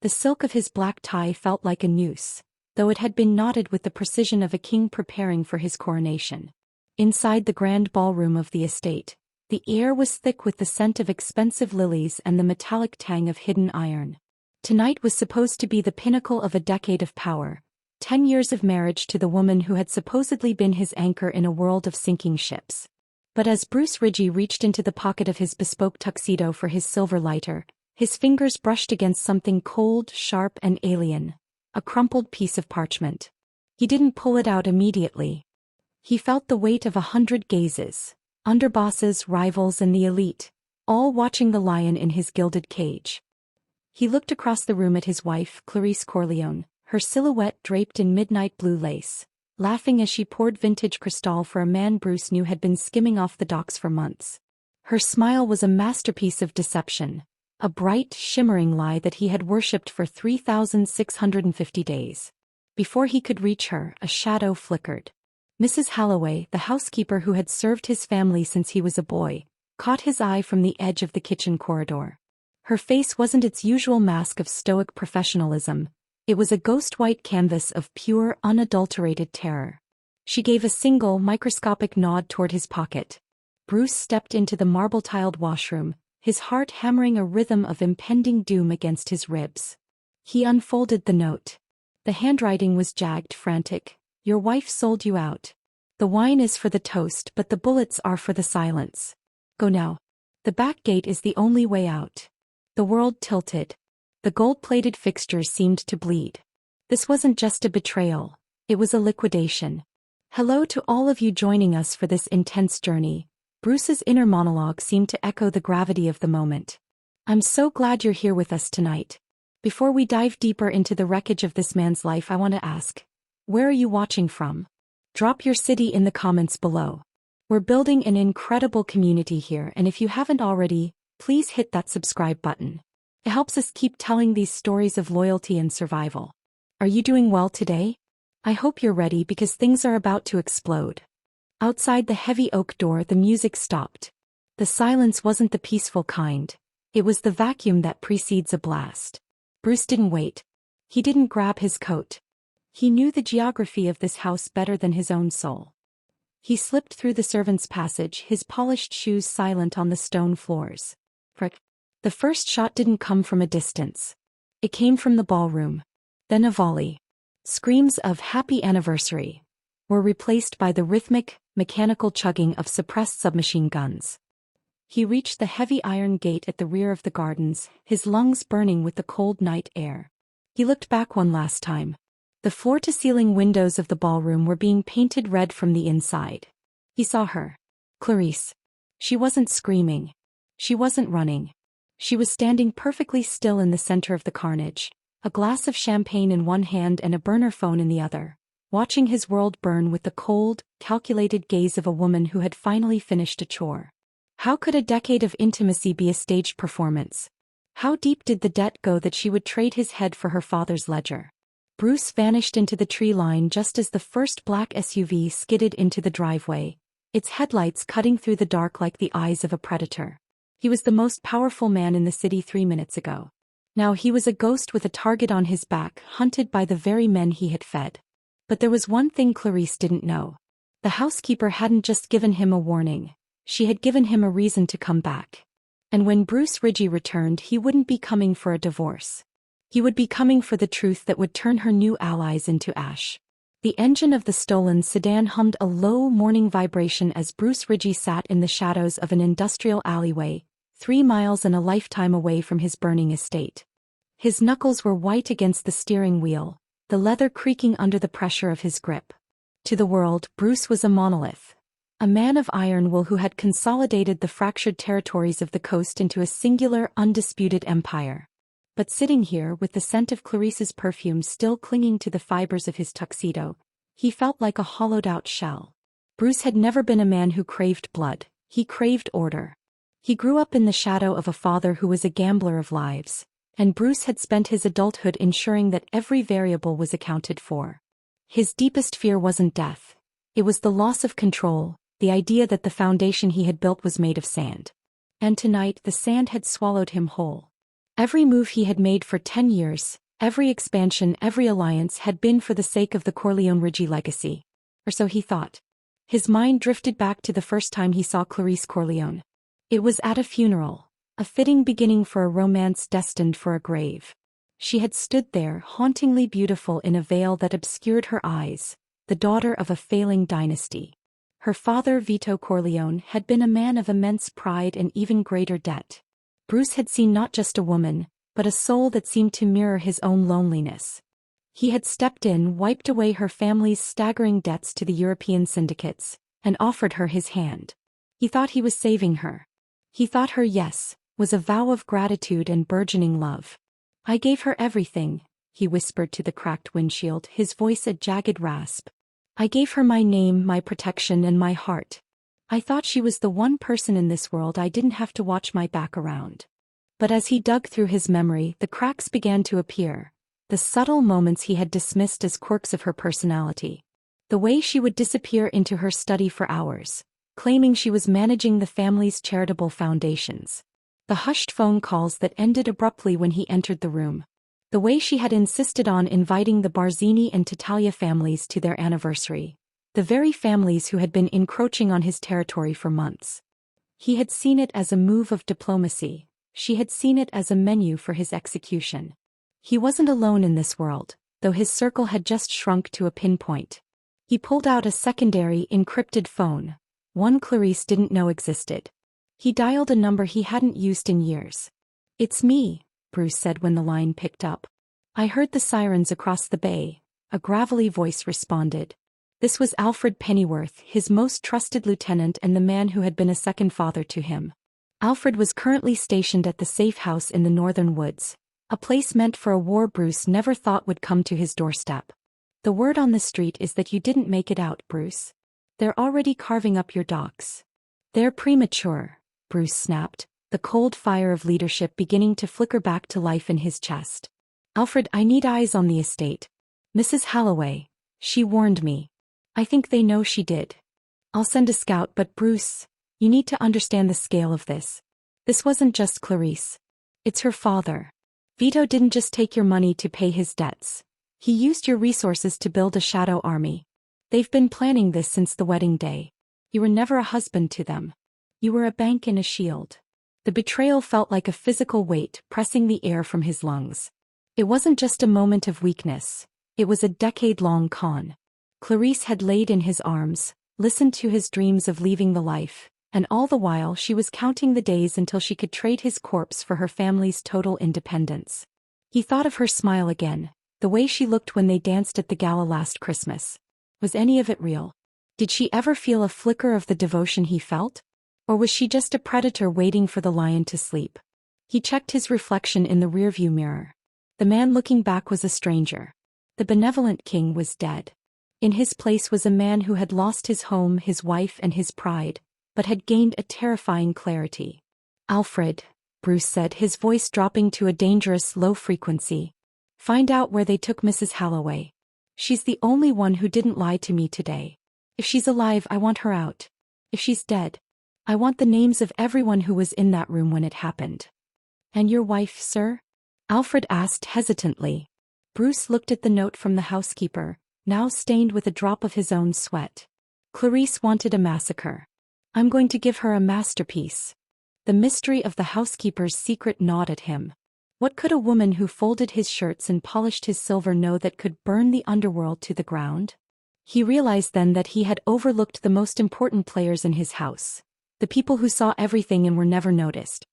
The silk of his black tie felt like a noose, though it had been knotted with the precision of a king preparing for his coronation. Inside the grand ballroom of the estate, the air was thick with the scent of expensive lilies and the metallic tang of hidden iron. Tonight was supposed to be the pinnacle of a decade of power, 10 years of marriage to the woman who had supposedly been his anchor in a world of sinking ships. But as Bruce Ridgey reached into the pocket of his bespoke tuxedo for his silver lighter, his fingers brushed against something cold, sharp, and alien, a crumpled piece of parchment. He didn't pull it out immediately. He felt the weight of 100 gazes, underbosses, rivals, and the elite, all watching the lion in his gilded cage. He looked across the room at his wife, Clarice Corleone, her silhouette draped in midnight blue lace, laughing as she poured vintage Cristal for a man Bruce knew had been skimming off the docks for months. Her smile was a masterpiece of deception, a bright, shimmering lie that he had worshipped for 3,650 days. Before he could reach her, a shadow flickered. Mrs. Halloway, the housekeeper who had served his family since he was a boy, caught his eye from the edge of the kitchen corridor. Her face wasn't its usual mask of stoic professionalism. It was a ghost-white canvas of pure, unadulterated terror. She gave a single, microscopic nod toward his pocket. Bruce stepped into the marble-tiled washroom, his heart hammering a rhythm of impending doom against his ribs. He unfolded the note. The handwriting was jagged, frantic. "Your wife sold you out. The wine is for the toast, but the bullets are for the silence. Go now. The back gate is the only way out." The world tilted. The gold-plated fixtures seemed to bleed. This wasn't just a betrayal. It was a liquidation. Hello to all of you joining us for this intense journey. Bruce's inner monologue seemed to echo the gravity of the moment. "I'm so glad you're here with us tonight. Before we dive deeper into the wreckage of this man's life, I want to ask, where are you watching from? Drop your city in the comments below. We're building an incredible community here, and if you haven't already, please hit that subscribe button. It helps us keep telling these stories of loyalty and survival. Are you doing well today? I hope you're ready because things are about to explode." Outside the heavy oak door, the music stopped. The silence wasn't the peaceful kind. It was the vacuum that precedes a blast. Bruce didn't wait. He didn't grab his coat. He knew the geography of this house better than his own soul. He slipped through the servants' passage, his polished shoes silent on the stone floors. Frick. The first shot didn't come from a distance. It came from the ballroom. Then a volley. Screams of "Happy Anniversary" were replaced by the rhythmic, mechanical chugging of suppressed submachine guns. He reached the heavy iron gate at the rear of the gardens, his lungs burning with the cold night air. He looked back one last time. The floor-to-ceiling windows of the ballroom were being painted red from the inside. He saw her. Clarice. She wasn't screaming. She wasn't running. She was standing perfectly still in the center of the carnage, a glass of champagne in one hand and a burner phone in the other, watching his world burn with the cold, calculated gaze of a woman who had finally finished a chore. How could a decade of intimacy be a staged performance? How deep did the debt go that she would trade his head for her father's ledger? Bruce vanished into the tree line just as the first black SUV skidded into the driveway, its headlights cutting through the dark like the eyes of a predator. He was the most powerful man in the city 3 minutes ago. Now he was a ghost with a target on his back, hunted by the very men he had fed. But there was one thing Clarice didn't know. The housekeeper hadn't just given him a warning. She had given him a reason to come back. And when Bruce Ridgey returned, he wouldn't be coming for a divorce. He would be coming for the truth that would turn her new allies into ash. The engine of the stolen sedan hummed a low morning vibration as Bruce Ridgey sat in the shadows of an industrial alleyway, 3 miles and a lifetime away from his burning estate. His knuckles were white against the steering wheel, the leather creaking under the pressure of his grip. To the world, Bruce was a monolith. A man of iron will who had consolidated the fractured territories of the coast into a singular, undisputed empire. But sitting here with the scent of Clarice's perfume still clinging to the fibers of his tuxedo, he felt like a hollowed-out shell. Bruce had never been a man who craved blood, he craved order. He grew up in the shadow of a father who was a gambler of lives, and Bruce had spent his adulthood ensuring that every variable was accounted for. His deepest fear wasn't death. It was the loss of control, the idea that the foundation he had built was made of sand. And tonight the sand had swallowed him whole. Every move he had made for 10 years, every expansion, every alliance had been for the sake of the Corleone-Ridgey legacy. Or so he thought. His mind drifted back to the first time he saw Clarice Corleone. It was at a funeral, a fitting beginning for a romance destined for a grave. She had stood there, hauntingly beautiful in a veil that obscured her eyes, the daughter of a failing dynasty. Her father, Vito Corleone, had been a man of immense pride and even greater debt. Bruce had seen not just a woman, but a soul that seemed to mirror his own loneliness. He had stepped in, wiped away her family's staggering debts to the European syndicates, and offered her his hand. He thought he was saving her. He thought her yes, was a vow of gratitude and burgeoning love. I gave her everything, he whispered to the cracked windshield, his voice a jagged rasp. I gave her my name, my protection, and my heart. I thought she was the one person in this world I didn't have to watch my back around. But as he dug through his memory, the cracks began to appear, the subtle moments he had dismissed as quirks of her personality. The way she would disappear into her study for hours, claiming she was managing the family's charitable foundations. The hushed phone calls that ended abruptly when he entered the room. The way she had insisted on inviting the Barzini and Tattaglia families to their anniversary. The very families who had been encroaching on his territory for months. He had seen it as a move of diplomacy. She had seen it as a menu for his execution. He wasn't alone in this world, though his circle had just shrunk to a pinpoint. He pulled out a secondary encrypted phone, one Clarice didn't know existed. He dialed a number he hadn't used in years. "It's me," Bruce said when the line picked up. "I heard the sirens across the bay," a gravelly voice responded. This was Alfred Pennyworth, his most trusted lieutenant and the man who had been a second father to him. Alfred was currently stationed at the safe house in the northern woods, a place meant for a war Bruce never thought would come to his doorstep. "The word on the street is that you didn't make it out, Bruce. They're already carving up your docks." "They're premature," Bruce snapped, the cold fire of leadership beginning to flicker back to life in his chest. "Alfred, I need eyes on the estate. Mrs. Halloway, she warned me. I think they know she did. I'll send a scout, but Bruce, you need to understand the scale of this. This wasn't just Clarice. It's her father. Vito didn't just take your money to pay his debts. He used your resources to build a shadow army. They've been planning this since the wedding day. You were never a husband to them. You were a bank and a shield." The betrayal felt like a physical weight pressing the air from his lungs. It wasn't just a moment of weakness. It was a decade-long con. Clarice had laid in his arms, listened to his dreams of leaving the life, and all the while she was counting the days until she could trade his corpse for her family's total independence. He thought of her smile again, the way she looked when they danced at the gala last Christmas. Was any of it real? Did she ever feel a flicker of the devotion he felt? Or was she just a predator waiting for the lion to sleep? He checked his reflection in the rearview mirror. The man looking back was a stranger. The benevolent king was dead. In his place was a man who had lost his home, his wife, and his pride, but had gained a terrifying clarity. "Alfred," Bruce said, his voice dropping to a dangerous low frequency. "Find out where they took Mrs. Halloway. She's the only one who didn't lie to me today. If she's alive, I want her out. If she's dead, I want the names of everyone who was in that room when it happened." "And your wife, sir?" Alfred asked hesitantly. Bruce looked at the note from the housekeeper, now stained with a drop of his own sweat. "Clarice wanted a massacre. I'm going to give her a masterpiece." The mystery of the housekeeper's secret gnawed at him. What could a woman who folded his shirts and polished his silver know that could burn the underworld to the ground? He realized then that he had overlooked the most important players in his house. The people who saw everything and were never noticed.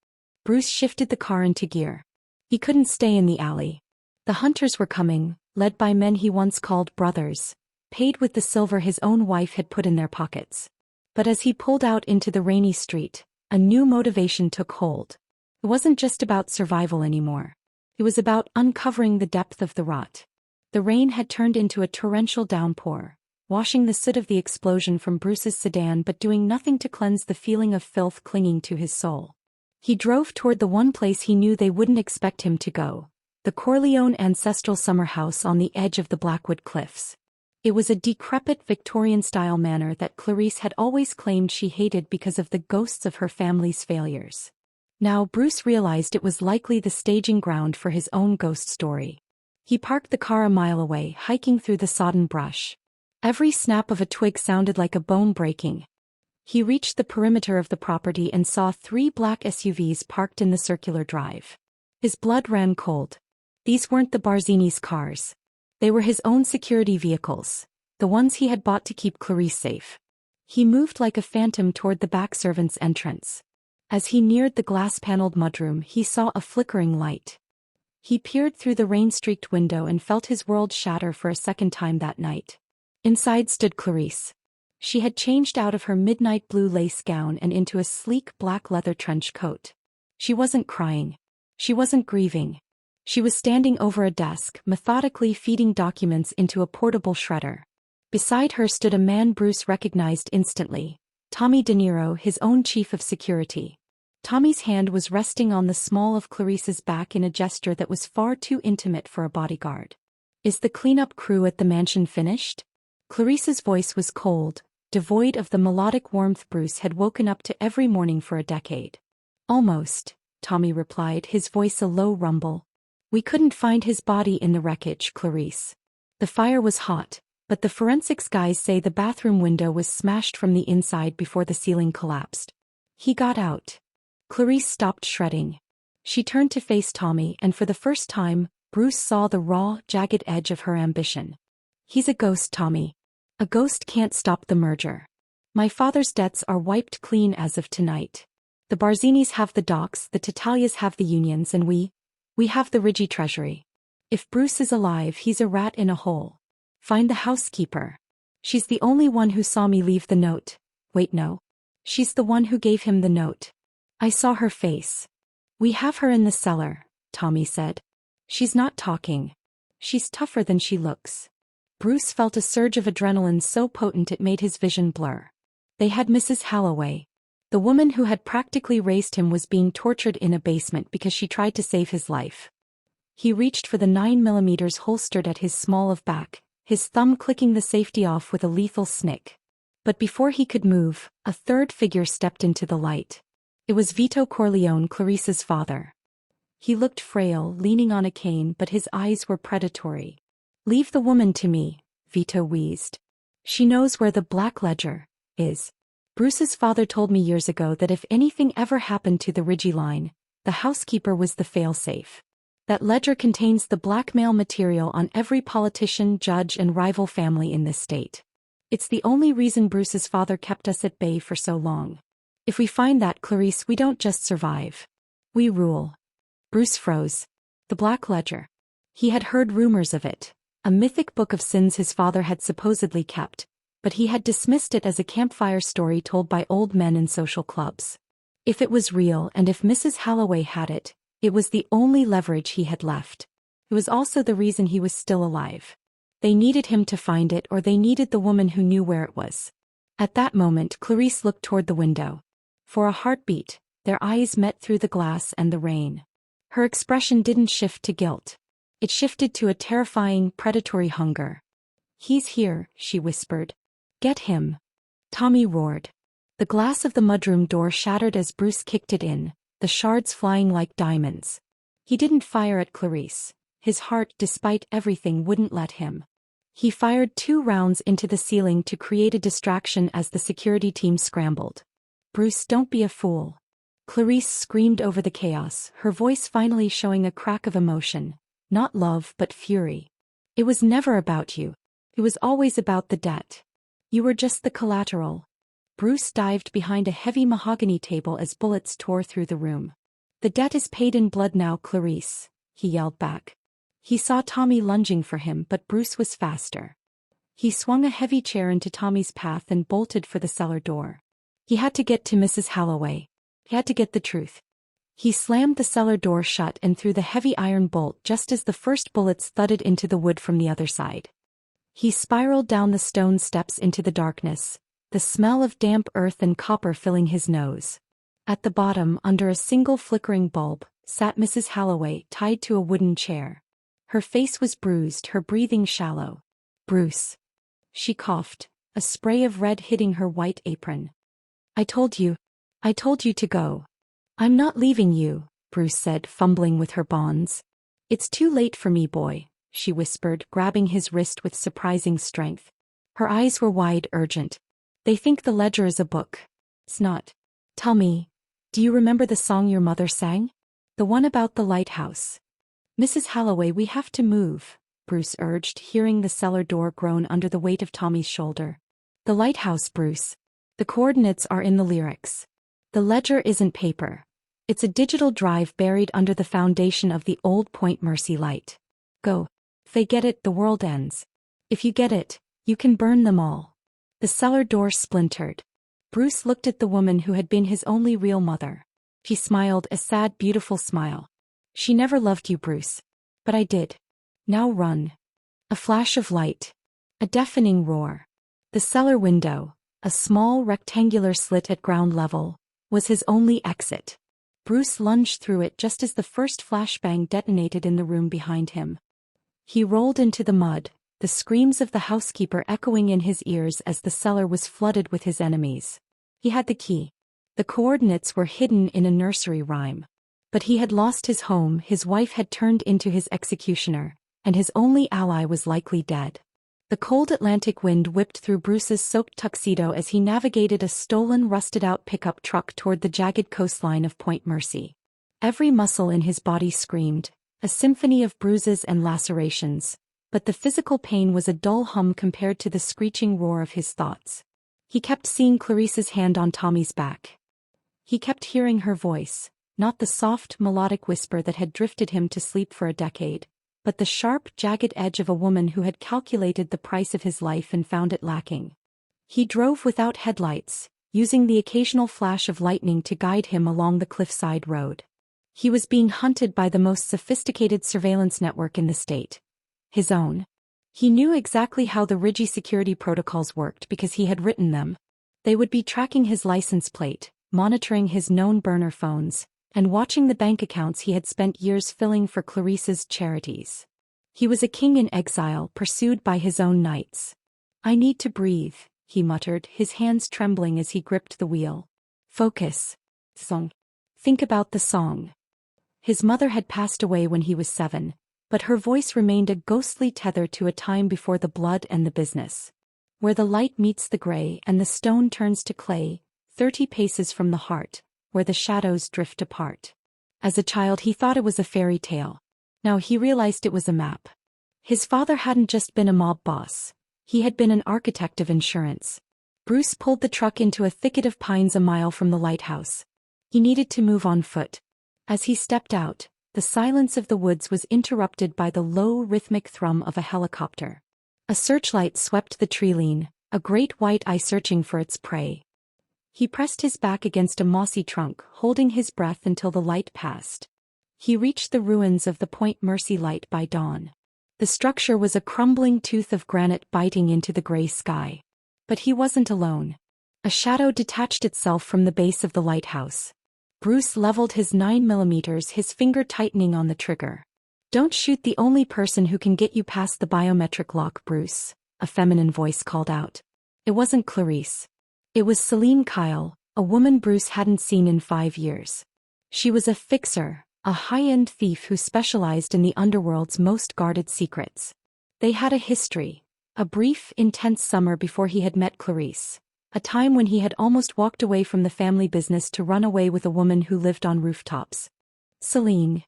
Bruce shifted the car into gear. He couldn't stay in the alley. The hunters were coming, led by men he once called brothers, paid with the silver his own wife had put in their pockets. But as he pulled out into the rainy street, a new motivation took hold. It wasn't just about survival anymore. It was about uncovering the depth of the rot. The rain had turned into a torrential downpour, washing the soot of the explosion from Bruce's sedan but doing nothing to cleanse the feeling of filth clinging to his soul. He drove toward the one place he knew they wouldn't expect him to go, the Corleone ancestral summer house on the edge of the Blackwood Cliffs. It was a decrepit Victorian-style manor that Clarice had always claimed she hated because of the ghosts of her family's failures. Now Bruce realized it was likely the staging ground for his own ghost story. He parked the car a mile away, hiking through the sodden brush. Every snap of a twig sounded like a bone breaking. He reached the perimeter of the property and saw 3 black SUVs parked in the circular drive. His blood ran cold. These weren't the Barzini's cars. They were his own security vehicles, the ones he had bought to keep Clarice safe. He moved like a phantom toward the back servants' entrance. As he neared the glass-paneled mudroom, he saw a flickering light. He peered through the rain-streaked window and felt his world shatter for a second time that night. Inside stood Clarice. She had changed out of her midnight blue lace gown and into a sleek black leather trench coat. She wasn't crying. She wasn't grieving. She was standing over a desk, methodically feeding documents into a portable shredder. Beside her stood a man Bruce recognized instantly, Tommy De Niro, his own chief of security. Tommy's hand was resting on the small of Clarice's back in a gesture that was far too intimate for a bodyguard. "Is the cleanup crew at the mansion finished?" Clarice's voice was cold, devoid of the melodic warmth Bruce had woken up to every morning for a decade. "Almost," Tommy replied, his voice a low rumble. "We couldn't find his body in the wreckage, Clarice. The fire was hot, but the forensics guys say the bathroom window was smashed from the inside before the ceiling collapsed. He got out." Clarice stopped shredding. She turned to face Tommy, and for the first time, Bruce saw the raw, jagged edge of her ambition. "He's a ghost, Tommy. A ghost can't stop the merger. My father's debts are wiped clean as of tonight. The Barzinis have the docks, the Tatalias have the unions, and we have the Rigi treasury. If Bruce is alive, he's a rat in a hole. Find the housekeeper. She's the only one who saw me leave the note. Wait, no. She's the one who gave him the note. I saw her face. We have her in the cellar," Tommy said. "She's not talking. She's tougher than she looks." Bruce felt a surge of adrenaline so potent it made his vision blur. They had Mrs. Halloway. The woman who had practically raised him was being tortured in a basement because she tried to save his life. He reached for the 9mm holstered at his small of back, his thumb clicking the safety off with a lethal snick. But before he could move, a third figure stepped into the light. It was Vito Corleone, Clarice's father. He looked frail, leaning on a cane, but his eyes were predatory. "Leave the woman to me," Vito wheezed. "She knows where the black ledger is. Bruce's father told me years ago that if anything ever happened to the Rigi line, the housekeeper was the failsafe. That ledger contains the blackmail material on every politician, judge, and rival family in this state. It's the only reason Bruce's father kept us at bay for so long. If we find that, Clarice, we don't just survive. We rule." Bruce froze. The Black Ledger. He had heard rumors of it, a mythic book of sins his father had supposedly kept, but he had dismissed it as a campfire story told by old men in social clubs. If it was real, and if Mrs. Halloway had it, it was the only leverage he had left. It was also the reason he was still alive. They needed him to find it, or they needed the woman who knew where it was. At that moment, Clarice looked toward the window. For a heartbeat, their eyes met through the glass and the rain. Her expression didn't shift to guilt. It shifted to a terrifying, predatory hunger. "He's here," she whispered. "Get him." Tommy roared. The glass of the mudroom door shattered as Bruce kicked it in, the shards flying like diamonds. He didn't fire at Clarice. His heart, despite everything, wouldn't let him. He fired 2 rounds into the ceiling to create a distraction as the security team scrambled. "Bruce, don't be a fool." Clarice screamed over the chaos, her voice finally showing a crack of emotion. Not love, but fury. "It was never about you. It was always about the debt. You were just the collateral." Bruce dived behind a heavy mahogany table as bullets tore through the room. "The debt is paid in blood now, Clarice," he yelled back. He saw Tommy lunging for him, but Bruce was faster. He swung a heavy chair into Tommy's path and bolted for the cellar door. He had to get to Mrs. Halloway. He had to get the truth. He slammed the cellar door shut and threw the heavy iron bolt just as the first bullets thudded into the wood from the other side. He spiraled down the stone steps into the darkness, the smell of damp earth and copper filling his nose. At the bottom, under a single flickering bulb, sat Mrs. Halloway, tied to a wooden chair. Her face was bruised, her breathing shallow. "Bruce." She coughed, a spray of red hitting her white apron. I told you to go." I'm not leaving you, Bruce said, fumbling with her bonds. It's too late for me, boy, she whispered, grabbing his wrist with surprising strength. Her eyes were wide, urgent. They think the ledger is a book. It's not. Tell me, do you remember the song your mother sang? The one about the lighthouse. Mrs. Halloway, we have to move, Bruce urged, hearing the cellar door groan under the weight of Tommy's shoulder. The lighthouse, Bruce. The coordinates are in the lyrics. The ledger isn't paper. It's a digital drive buried under the foundation of the old Point Mercy light. Go. If they get it, the world ends. If you get it, you can burn them all. The cellar door splintered. Bruce looked at the woman who had been his only real mother. She smiled, a sad, beautiful smile. She never loved you, Bruce. But I did. Now run. A flash of light. A deafening roar. The cellar window, a small rectangular slit at ground level, was his only exit. Bruce lunged through it just as the first flashbang detonated in the room behind him. He rolled into the mud, the screams of the housekeeper echoing in his ears as the cellar was flooded with his enemies. He had the key. The coordinates were hidden in a nursery rhyme. But he had lost his home, his wife had turned into his executioner, and his only ally was likely dead. The cold Atlantic wind whipped through Bruce's soaked tuxedo as he navigated a stolen, rusted-out pickup truck toward the jagged coastline of Point Mercy. Every muscle in his body screamed, a symphony of bruises and lacerations, but the physical pain was a dull hum compared to the screeching roar of his thoughts. He kept seeing Clarice's hand on Tommy's back. He kept hearing her voice, not the soft, melodic whisper that had drifted him to sleep for a decade, but the sharp, jagged edge of a woman who had calculated the price of his life and found it lacking. He drove without headlights, using the occasional flash of lightning to guide him along the cliffside road. He was being hunted by the most sophisticated surveillance network in the state. His own. He knew exactly how the rigid security protocols worked because he had written them. They would be tracking his license plate, monitoring his known burner phones, and watching the bank accounts he had spent years filling for Clarice's charities. He was a king in exile, pursued by his own knights. I need to breathe, he muttered, his hands trembling as he gripped the wheel. Focus. Song. Think about the song. His mother had passed away when he was 7, but her voice remained a ghostly tether to a time before the blood and the business. Where the light meets the gray and the stone turns to clay, 30 paces from the heart, where the shadows drift apart. As a child he thought it was a fairy tale. Now he realized it was a map. His father hadn't just been a mob boss. He had been an architect of insurance. Bruce pulled the truck into a thicket of pines a mile from the lighthouse. He needed to move on foot. As he stepped out, the silence of the woods was interrupted by the low, rhythmic thrum of a helicopter. A searchlight swept the tree-line, a great white eye searching for its prey. He pressed his back against a mossy trunk, holding his breath until the light passed. He reached the ruins of the Point Mercy light by dawn. The structure was a crumbling tooth of granite biting into the gray sky. But he wasn't alone. A shadow detached itself from the base of the lighthouse. Bruce leveled his 9mm, his finger tightening on the trigger. Don't shoot the only person who can get you past the biometric lock, Bruce, a feminine voice called out. It wasn't Clarice. It was Celine Kyle, a woman Bruce hadn't seen in 5 years. She was a fixer, a high-end thief who specialized in the underworld's most guarded secrets. They had a history, a brief, intense summer before he had met Clarice, a time when he had almost walked away from the family business to run away with a woman who lived on rooftops. Celine.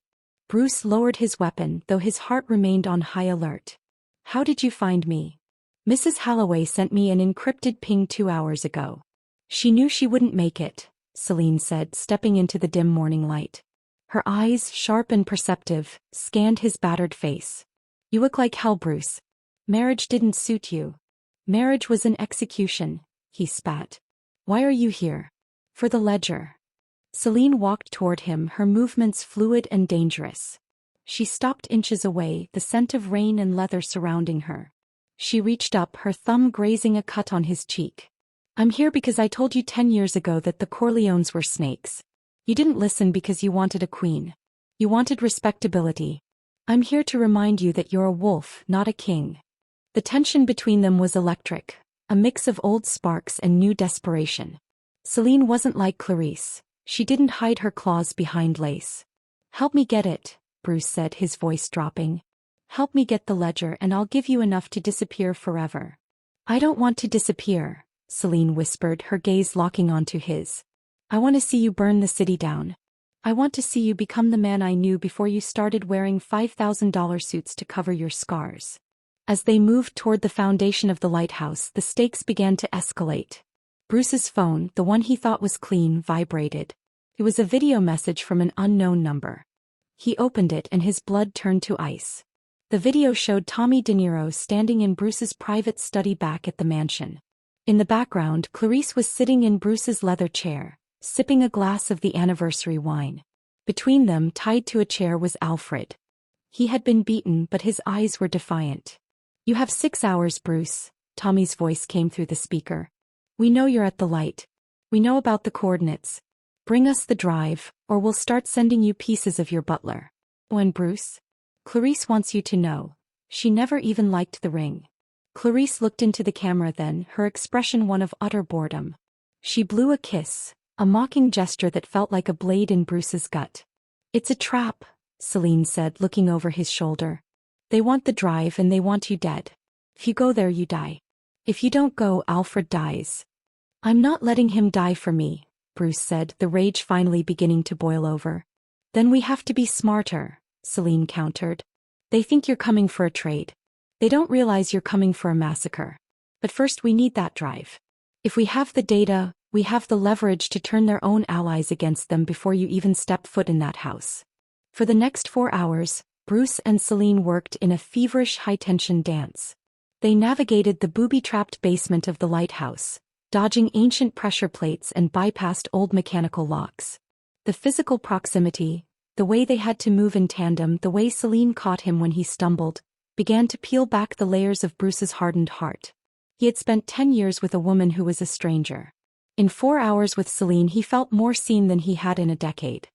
Bruce lowered his weapon, though his heart remained on high alert. How did you find me? Mrs. Halloway sent me an encrypted ping 2 hours ago. She knew she wouldn't make it, Celine said, stepping into the dim morning light. Her eyes, sharp and perceptive, scanned his battered face. You look like hell, Bruce. Marriage didn't suit you. Marriage was an execution, he spat. Why are you here? For the ledger. Celine walked toward him, her movements fluid and dangerous. She stopped inches away, the scent of rain and leather surrounding her. She reached up, her thumb grazing a cut on his cheek. I'm here because I told you 10 years ago that the Corleones were snakes. You didn't listen because you wanted a queen. You wanted respectability. I'm here to remind you that you're a wolf, not a king. The tension between them was electric, a mix of old sparks and new desperation. Celine wasn't like Clarice. She didn't hide her claws behind lace. "Help me get it," Bruce said, his voice dropping. "Help me get the ledger and I'll give you enough to disappear forever." "I don't want to disappear," Celine whispered, her gaze locking onto his. "I want to see you burn the city down. I want to see you become the man I knew before you started wearing $5,000 suits to cover your scars." As they moved toward the foundation of the lighthouse, the stakes began to escalate. Bruce's phone, the one he thought was clean, vibrated. It was a video message from an unknown number. He opened it and his blood turned to ice. The video showed Tommy De Niro standing in Bruce's private study back at the mansion. In the background, Clarice was sitting in Bruce's leather chair, sipping a glass of the anniversary wine. Between them, tied to a chair, was Alfred. He had been beaten, but his eyes were defiant. "You have 6 hours, Bruce," Tommy's voice came through the speaker. "We know you're at the light. We know about the coordinates. Bring us the drive, or we'll start sending you pieces of your butler." "When, Bruce?" "Clarice wants you to know. She never even liked the ring." Clarice looked into the camera then, her expression one of utter boredom. She blew a kiss, a mocking gesture that felt like a blade in Bruce's gut. "It's a trap," Celine said, looking over his shoulder. "They want the drive and they want you dead. If you go there, you die. If you don't go, Alfred dies." "I'm not letting him die for me," Bruce said, the rage finally beginning to boil over. "Then we have to be smarter," Celine countered. "They think you're coming for a trade. They don't realize you're coming for a massacre. But first we need that drive. If we have the data, we have the leverage to turn their own allies against them before you even step foot in that house." For the next 4 hours, Bruce and Celine worked in a feverish high-tension dance. They navigated the booby-trapped basement of the lighthouse, dodging ancient pressure plates and bypassed old mechanical locks. The physical proximity, the way they had to move in tandem, the way Celine caught him when he stumbled, began to peel back the layers of Bruce's hardened heart. He had spent 10 years with a woman who was a stranger. In 4 hours with Celine he felt more seen than he had in a decade.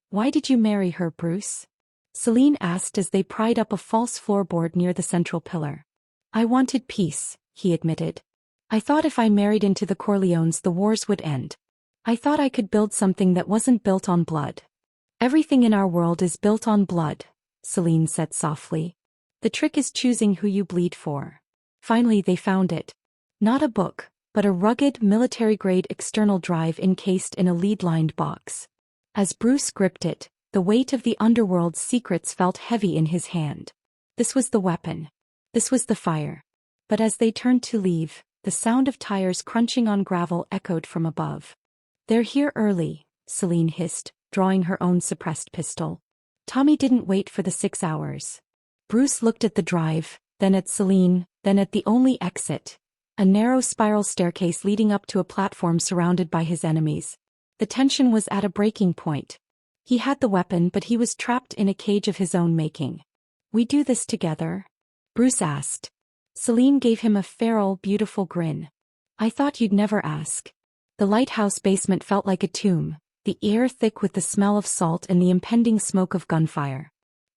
"Why did you marry her, Bruce?" Celine asked as they pried up a false floorboard near the central pillar. "I wanted peace," he admitted. "I thought if I married into the Corleones the wars would end. I thought I could build something that wasn't built on blood." "Everything in our world is built on blood," Celine said softly. "The trick is choosing who you bleed for." Finally they found it. Not a book, but a rugged, military-grade external drive encased in a lead-lined box. As Bruce gripped it, the weight of the underworld's secrets felt heavy in his hand. This was the weapon. This was the fire. But as they turned to leave, the sound of tires crunching on gravel echoed from above. "They're here early," Celine hissed, drawing her own suppressed pistol. Tommy didn't wait for the 6 hours. Bruce looked at the drive, then at Celine, then at the only exit, a narrow spiral staircase leading up to a platform surrounded by his enemies. The tension was at a breaking point. He had the weapon, but he was trapped in a cage of his own making. "We do this together?" Bruce asked. Celine gave him a feral, beautiful grin. "I thought you'd never ask." The lighthouse basement felt like a tomb, the air thick with the smell of salt and the impending smoke of gunfire.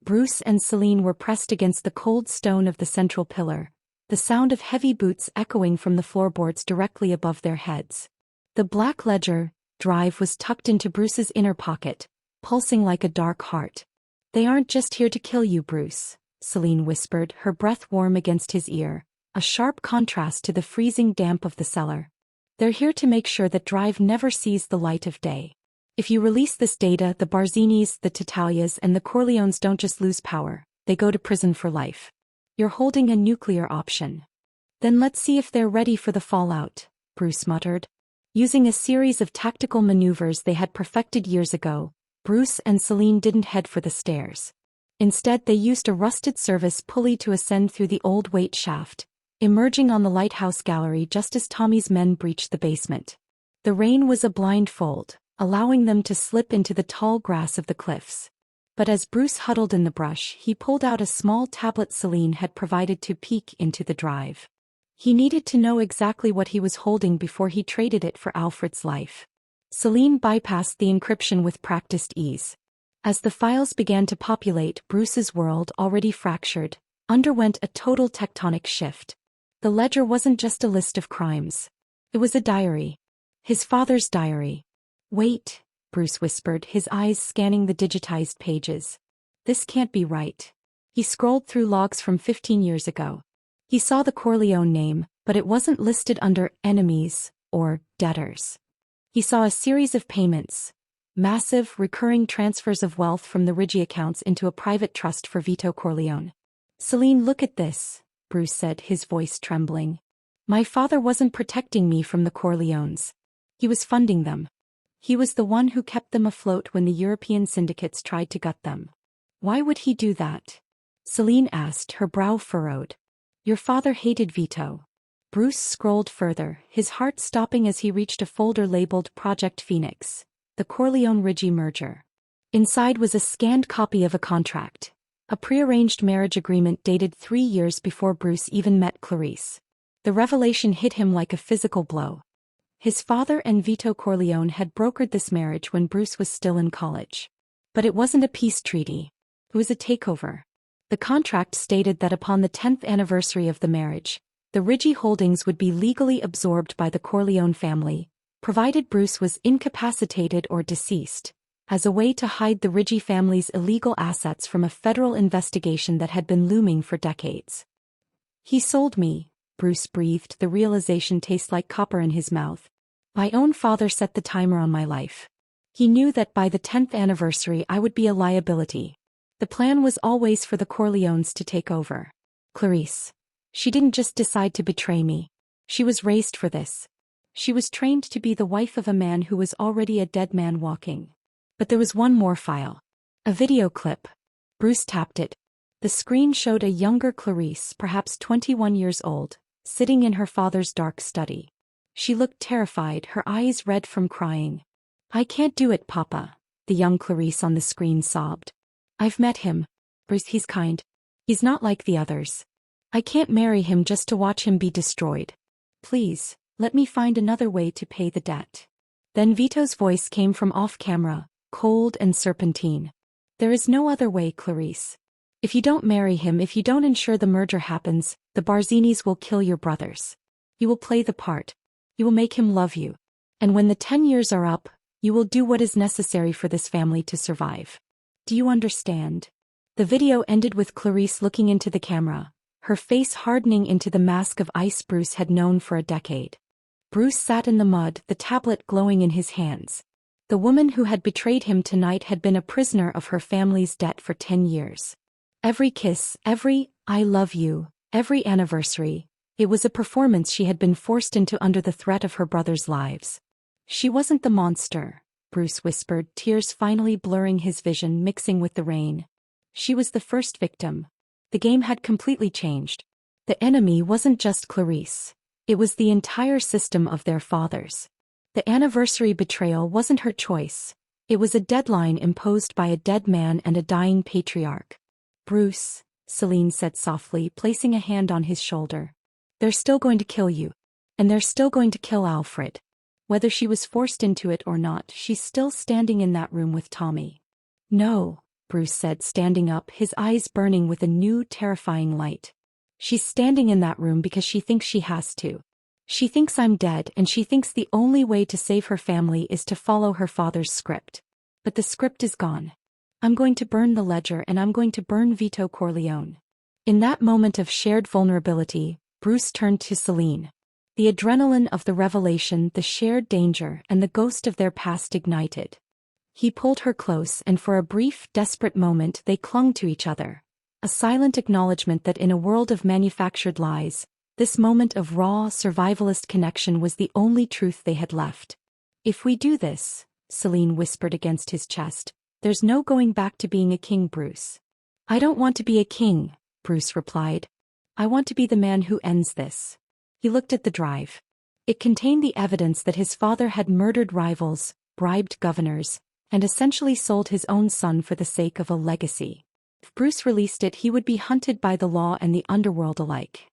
Bruce and Celine were pressed against the cold stone of the central pillar, the sound of heavy boots echoing from the floorboards directly above their heads. The black ledger drive was tucked into Bruce's inner pocket, pulsing like a dark heart. "They aren't just here to kill you, Bruce," Celine whispered, her breath warm against his ear, a sharp contrast to the freezing damp of the cellar. "They're here to make sure that drive never sees the light of day. If you release this data, the Barzinis, the Tatalias, and the Corleones don't just lose power, they go to prison for life. You're holding a nuclear option." "Then let's see if they're ready for the fallout," Bruce muttered. Using a series of tactical maneuvers they had perfected years ago, Bruce and Celine didn't head for the stairs. Instead they used a rusted service pulley to ascend through the old weight shaft, emerging on the lighthouse gallery just as Tommy's men breached the basement. The rain was a blindfold, allowing them to slip into the tall grass of the cliffs. But as Bruce huddled in the brush, he pulled out a small tablet Celine had provided to peek into the drive. He needed to know exactly what he was holding before he traded it for Alfred's life. Celine bypassed the encryption with practiced ease. As the files began to populate, Bruce's world, already fractured, underwent a total tectonic shift. The ledger wasn't just a list of crimes. It was a diary. His father's diary. "Wait," Bruce whispered, his eyes scanning the digitized pages. This can't be right. He scrolled through logs from 15 years ago. He saw the Corleone name, but it wasn't listed under enemies or debtors. He saw a series of payments, massive, recurring transfers of wealth from the Rigi accounts into a private trust for Vito Corleone. Celine, look at this, Bruce said, his voice trembling. My father wasn't protecting me from the Corleones. He was funding them. He was the one who kept them afloat when the European syndicates tried to gut them. Why would he do that? Celine asked, her brow furrowed. Your father hated Vito. Bruce scrolled further, his heart stopping as he reached a folder labeled Project Phoenix, the Corleone-Rigi merger. Inside was a scanned copy of a contract, a prearranged marriage agreement dated 3 years before Bruce even met Clarice. The revelation hit him like a physical blow. His father and Vito Corleone had brokered this marriage when Bruce was still in college. But it wasn't a peace treaty. It was a takeover. The contract stated that upon the 10th anniversary of the marriage, the Rigi holdings would be legally absorbed by the Corleone family, provided Bruce was incapacitated or deceased, as a way to hide the Rigi family's illegal assets from a federal investigation that had been looming for decades. He sold me, Bruce breathed, the realization tastes like copper in his mouth. My own father set the timer on my life. He knew that by the 10th anniversary I would be a liability. The plan was always for the Corleones to take over. Clarice. She didn't just decide to betray me. She was raised for this. She was trained to be the wife of a man who was already a dead man walking. But there was one more file. A video clip. Bruce tapped it. The screen showed a younger Clarice, perhaps 21 years old, sitting in her father's dark study. She looked terrified, her eyes red from crying. I can't do it, Papa, the young Clarice on the screen sobbed. I've met him. Bruce, he's kind. He's not like the others. I can't marry him just to watch him be destroyed. Please, let me find another way to pay the debt. Then Vito's voice came from off-camera, cold and serpentine. There is no other way, Clarice. If you don't marry him, if you don't ensure the merger happens, the Barzinis will kill your brothers. You will play the part. You will make him love you. And when the 10 years are up, you will do what is necessary for this family to survive. Do you understand? The video ended with Clarice looking into the camera, her face hardening into the mask of ice Bruce had known for a decade. Bruce sat in the mud, the tablet glowing in his hands. The woman who had betrayed him tonight had been a prisoner of her family's debt for 10 years. Every kiss, every "I love you," every anniversary, it was a performance she had been forced into under the threat of her brothers' lives. She wasn't the monster, Bruce whispered, tears finally blurring his vision, mixing with the rain. She was the first victim. The game had completely changed. The enemy wasn't just Clarice. It was the entire system of their fathers. The anniversary betrayal wasn't her choice. It was a deadline imposed by a dead man and a dying patriarch. Bruce, Celine said softly, placing a hand on his shoulder. They're still going to kill you. And they're still going to kill Alfred. Whether she was forced into it or not, she's still standing in that room with Tommy. No, Bruce said, standing up, his eyes burning with a new, terrifying light. She's standing in that room because she thinks she has to. She thinks I'm dead, and she thinks the only way to save her family is to follow her father's script. But the script is gone. I'm going to burn the ledger, and I'm going to burn Vito Corleone. In that moment of shared vulnerability, Bruce turned to Celine. The adrenaline of the revelation, the shared danger, and the ghost of their past ignited. He pulled her close, and for a brief, desperate moment they clung to each other. A silent acknowledgement that in a world of manufactured lies, this moment of raw, survivalist connection was the only truth they had left. If we do this, Celine whispered against his chest, there's no going back to being a king, Bruce. I don't want to be a king, Bruce replied. I want to be the man who ends this. He looked at the drive. It contained the evidence that his father had murdered rivals, bribed governors, and essentially sold his own son for the sake of a legacy. If Bruce released it, he would be hunted by the law and the underworld alike.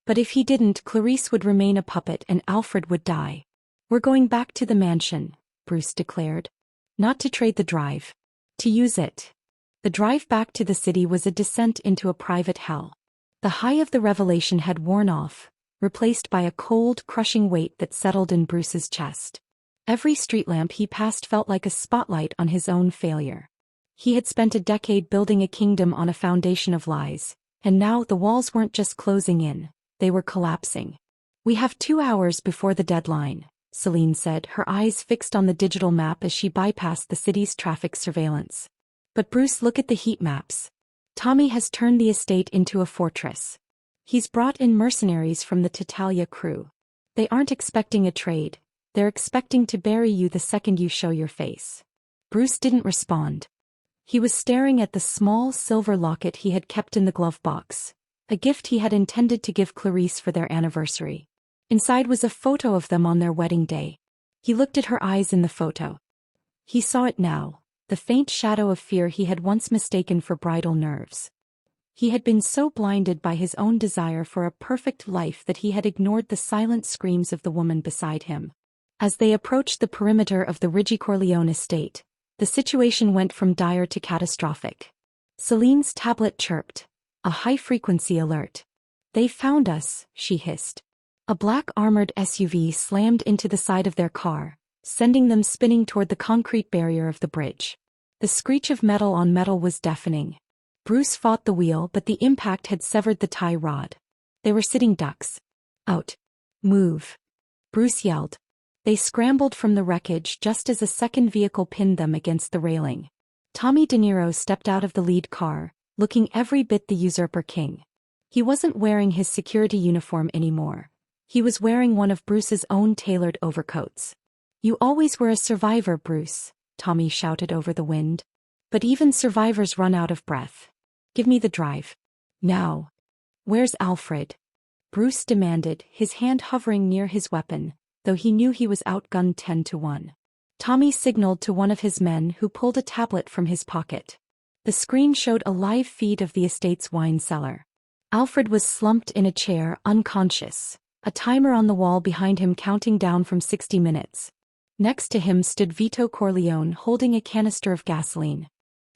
But if he didn't, Clarice would remain a puppet and Alfred would die. We're going back to the mansion, Bruce declared. Not to trade the drive. To use it. The drive back to the city was a descent into a private hell. The high of the revelation had worn off, replaced by a cold, crushing weight that settled in Bruce's chest. Every street lamp he passed felt like a spotlight on his own failure. He had spent a decade building a kingdom on a foundation of lies, and now the walls weren't just closing in, they were collapsing. "We have 2 hours before the deadline," Celine said, her eyes fixed on the digital map as she bypassed the city's traffic surveillance. "But Bruce, look at the heat maps. Tommy has turned the estate into a fortress. He's brought in mercenaries from the Tatalia crew. They aren't expecting a trade, they're expecting to bury you the second you show your face." Bruce didn't respond. He was staring at the small silver locket he had kept in the glove box, a gift he had intended to give Clarice for their anniversary. Inside was a photo of them on their wedding day. He looked at her eyes in the photo. He saw it now, the faint shadow of fear he had once mistaken for bridal nerves. He had been so blinded by his own desire for a perfect life that he had ignored the silent screams of the woman beside him. As they approached the perimeter of the Corleone estate, the situation went from dire to catastrophic. Celine's tablet chirped, a high-frequency alert. "They found us," she hissed. A black armored SUV slammed into the side of their car, sending them spinning toward the concrete barrier of the bridge. The screech of metal on metal was deafening. Bruce fought the wheel, but the impact had severed the tie rod. They were sitting ducks. "Out. Move," Bruce yelled. They scrambled from the wreckage just as a second vehicle pinned them against the railing. Tommy De Niro stepped out of the lead car, looking every bit the usurper king. He wasn't wearing his security uniform anymore. He was wearing one of Bruce's own tailored overcoats. "You always were a survivor, Bruce," Tommy shouted over the wind. "But even survivors run out of breath. Give me the drive. Now." "Where's Alfred?" Bruce demanded, his hand hovering near his weapon, though he knew he was outgunned 10-1. Tommy signaled to one of his men, who pulled a tablet from his pocket. The screen showed a live feed of the estate's wine cellar. Alfred was slumped in a chair, unconscious, a timer on the wall behind him counting down from 60 minutes. Next to him stood Vito Corleone holding a canister of gasoline.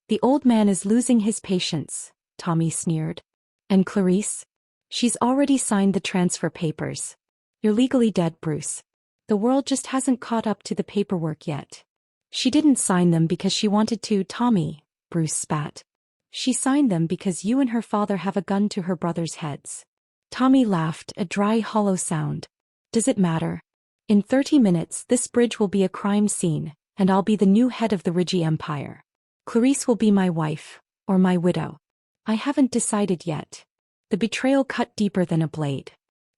"The old man is losing his patience," Tommy sneered. "And Clarice? She's already signed the transfer papers. You're legally dead, Bruce. The world just hasn't caught up to the paperwork yet." "She didn't sign them because she wanted to, Tommy," Bruce spat. "She signed them because you and her father have a gun to her brother's heads." Tommy laughed, a dry, hollow sound. "Does it matter? In 30 minutes this bridge will be a crime scene, and I'll be the new head of the Rigi Empire. Clarice will be my wife, or my widow. I haven't decided yet." The betrayal cut deeper than a blade.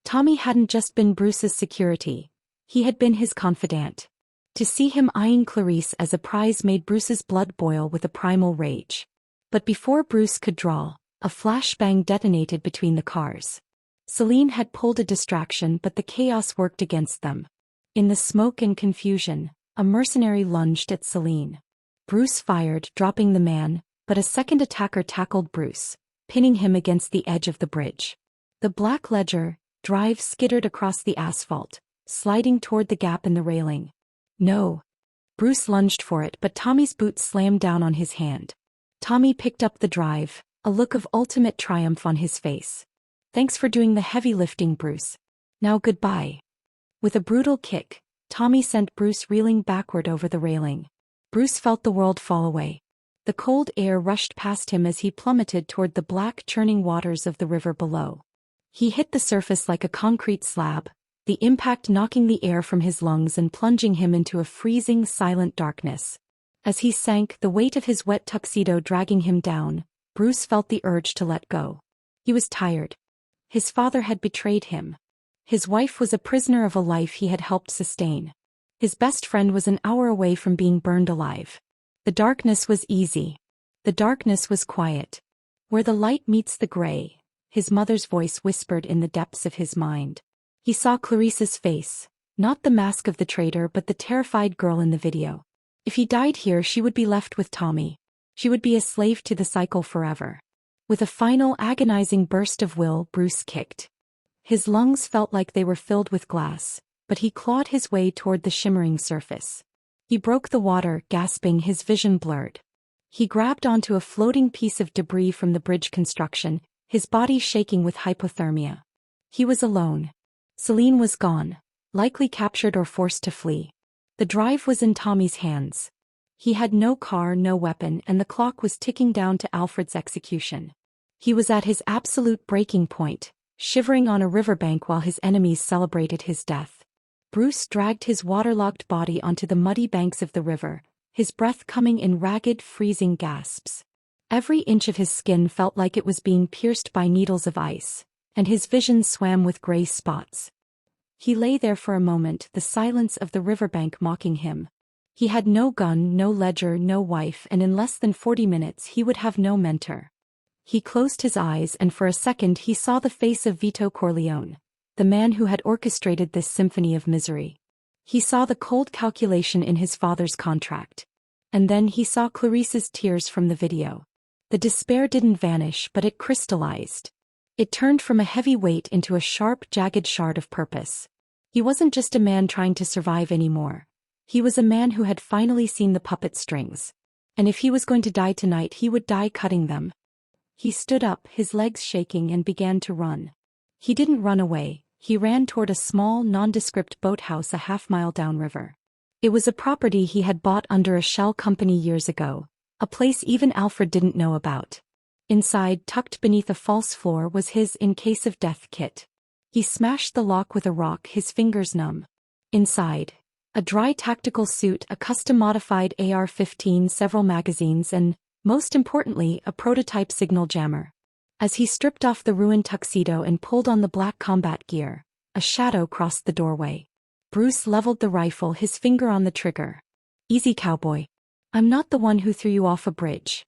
Tommy hadn't just been Bruce's security. He had been his confidant. To see him eyeing Clarice as a prize made Bruce's blood boil with a primal rage. But before Bruce could draw, a flashbang detonated between the cars. Celine had pulled a distraction, but the chaos worked against them. In the smoke and confusion, a mercenary lunged at Celine. Bruce fired, dropping the man, but a second attacker tackled Bruce, pinning him against the edge of the bridge. The black ledger drive skittered across the asphalt, sliding toward the gap in the railing. "No." Bruce lunged for it, but Tommy's boot slammed down on his hand. Tommy picked up the drive, a look of ultimate triumph on his face. "Thanks for doing the heavy lifting, Bruce. Now goodbye." With a brutal kick, Tommy sent Bruce reeling backward over the railing. Bruce felt the world fall away. The cold air rushed past him as he plummeted toward the black churning waters of the river below. He hit the surface like a concrete slab, the impact knocking the air from his lungs and plunging him into a freezing, silent darkness. As he sank, the weight of his wet tuxedo dragging him down, Bruce felt the urge to let go. He was tired. His father had betrayed him. His wife was a prisoner of a life he had helped sustain. His best friend was an hour away from being burned alive. The darkness was easy. The darkness was quiet. "Where the light meets the gray," his mother's voice whispered in the depths of his mind. He saw Clarice's face, not the mask of the traitor but the terrified girl in the video. If he died here, she would be left with Tommy. She would be a slave to the cycle forever. With a final agonizing burst of will, Bruce kicked. His lungs felt like they were filled with glass, but he clawed his way toward the shimmering surface. He broke the water, gasping, his vision blurred. He grabbed onto a floating piece of debris from the bridge construction, his body shaking with hypothermia. He was alone. Celine was gone, likely captured or forced to flee. The drive was in Tommy's hands. He had no car, no weapon, and the clock was ticking down to Alfred's execution. He was at his absolute breaking point, shivering on a riverbank while his enemies celebrated his death. Bruce dragged his waterlogged body onto the muddy banks of the river, his breath coming in ragged, freezing gasps. Every inch of his skin felt like it was being pierced by needles of ice, and his vision swam with gray spots. He lay there for a moment, the silence of the riverbank mocking him. He had no gun, no ledger, no wife, and in less than 40 minutes he would have no mentor. He closed his eyes, and for a second he saw the face of Vito Corleone, the man who had orchestrated this symphony of misery. He saw the cold calculation in his father's contract. And then he saw Clarice's tears from the video. The despair didn't vanish, but it crystallized. It turned from a heavy weight into a sharp, jagged shard of purpose. He wasn't just a man trying to survive anymore. He was a man who had finally seen the puppet strings. And if he was going to die tonight, he would die cutting them. He stood up, his legs shaking, and began to run. He didn't run away. He ran toward a small, nondescript boathouse a half-mile downriver. It was a property he had bought under a shell company years ago, a place even Alfred didn't know about. Inside, tucked beneath a false floor, was his in-case-of-death kit. He smashed the lock with a rock, his fingers numb. Inside, a dry tactical suit, a custom-modified AR-15, several magazines, and, most importantly, a prototype signal jammer. As he stripped off the ruined tuxedo and pulled on the black combat gear, a shadow crossed the doorway. Bruce leveled the rifle, his finger on the trigger. "Easy, cowboy. I'm not the one who threw you off a bridge."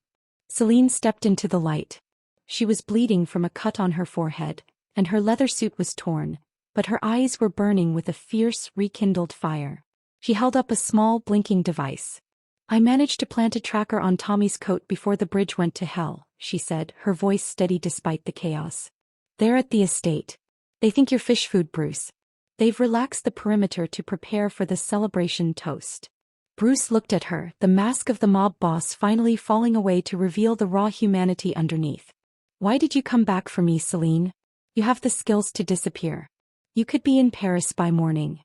Celine stepped into the light. She was bleeding from a cut on her forehead, and her leather suit was torn, but her eyes were burning with a fierce, rekindled fire. She held up a small, blinking device. "I managed to plant a tracker on Tommy's coat before the bridge went to hell," she said, her voice steady despite the chaos. "They're at the estate. They think you're fish food, Bruce. They've relaxed the perimeter to prepare for the celebration toast." Bruce looked at her, the mask of the mob boss finally falling away to reveal the raw humanity underneath. "Why did you come back for me, Celine? You have the skills to disappear. You could be in Paris by morning."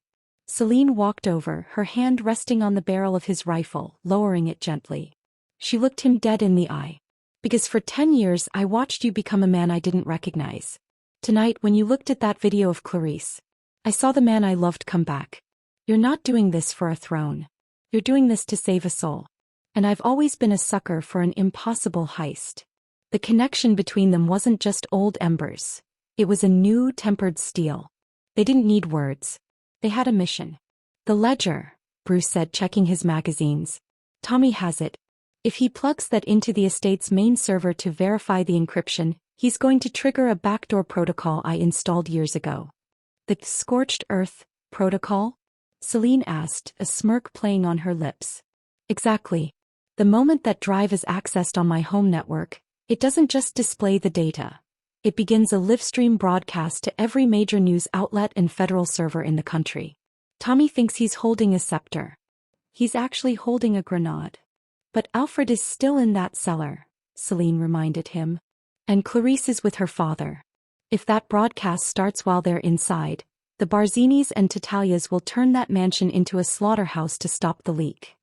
Celine walked over, her hand resting on the barrel of his rifle, lowering it gently. She looked him dead in the eye. "Because for 10 years I watched you become a man I didn't recognize. Tonight, when you looked at that video of Clarice, I saw the man I loved come back. You're not doing this for a throne. You're doing this to save a soul. And I've always been a sucker for an impossible heist." The connection between them wasn't just old embers. It was a new, tempered steel. They didn't need words. They had a mission. "The ledger," Bruce said, checking his magazines. "Tommy has it. If he plugs that into the estate's main server to verify the encryption, he's going to trigger a backdoor protocol I installed years ago." "The Scorched Earth protocol?" Celine asked, a smirk playing on her lips. "Exactly. The moment that drive is accessed on my home network, it doesn't just display the data. It begins a livestream broadcast to every major news outlet and federal server in the country. Tommy thinks he's holding a scepter. He's actually holding a grenade. But Alfred is still in that cellar," Celine reminded him. "And Clarice is with her father. If that broadcast starts while they're inside, the Barzinis and Tatalias will turn that mansion into a slaughterhouse to stop the leak.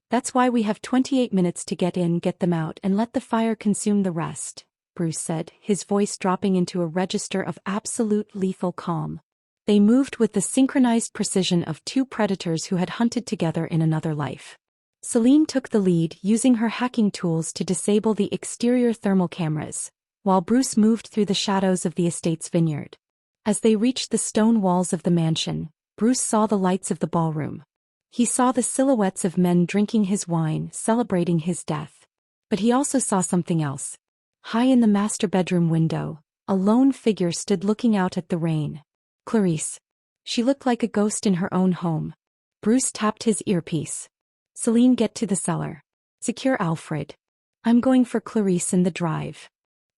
That's why we have 28 minutes to get in, get them out, and let the fire consume the rest," Bruce said, his voice dropping into a register of absolute lethal calm. They moved with the synchronized precision of two predators who had hunted together in another life. Celine took the lead, using her hacking tools to disable the exterior thermal cameras, while Bruce moved through the shadows of the estate's vineyard. As they reached the stone walls of the mansion, Bruce saw the lights of the ballroom. He saw the silhouettes of men drinking his wine, celebrating his death. But he also saw something else. High in the master bedroom window, a lone figure stood looking out at the rain. Clarice. She looked like a ghost in her own home. Bruce tapped his earpiece. "Celine, get to the cellar. Secure Alfred. I'm going for Clarice in the drive."